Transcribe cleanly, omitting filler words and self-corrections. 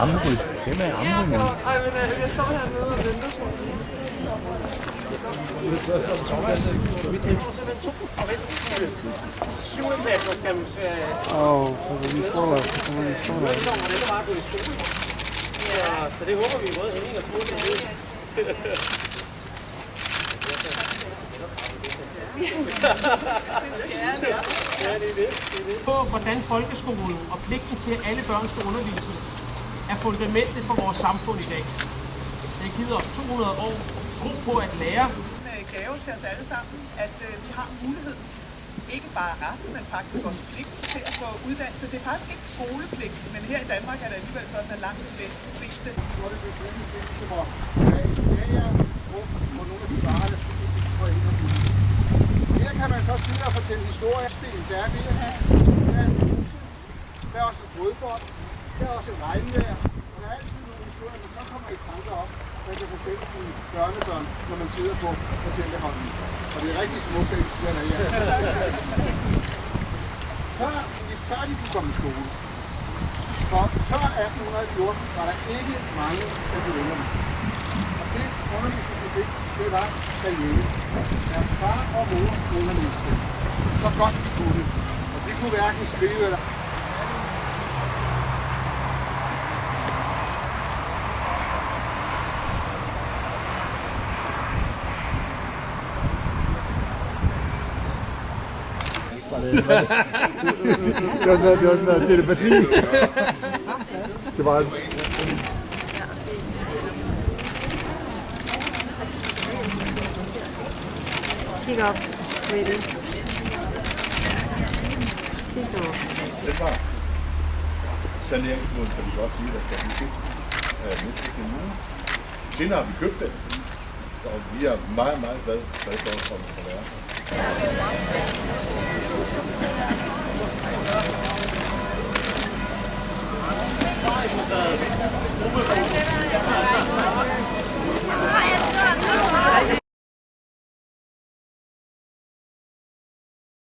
안무고 있어. 걔네 안무는. Jeg står hernede og venter på det. Vi får simpelthen 2 forventninger. 7 etager skal man så det håber vi både Henning og Troels er ved. Ja, det er det. På hvordan folkeskolen og pligten til, at alle børn skal undervise, er fundamentet for vores samfund i dag. Det har givet os 200 år tro på at lære. En gave til os alle sammen, at vi har muligheden, ikke bare ret, men faktisk også pligt til at få uddannelse. Det er faktisk ikke skolepligt, men her i Danmark er det alligevel sådan, at langt de fleste. Her kan man så sidde og fortælle historier. Der er ved at have. Der er også et brødbånd. Der er også et regnvejr. Og der er altid nogle historier, men så kommer I tanker op, man kan fortælle sine børnebørn, når man sidder på fortællehånden. Og det er rigtig smukt, at I siger der, ja. Før de kunne komme i skole, for før 1814 var der ikke mange, der kunne vende dem. Og det undervisning, det var derhjemme. Deres far og mor underviste. Så godt de kunne. Og de kunne hverken skrive eller... Det var noget telepati. Det var Kig op. Ready. Det var saneringsmål, kan vi godt sige, at vi fik næsten en uge. Senere har vi købt det, og vi er meget, meget glade for at være.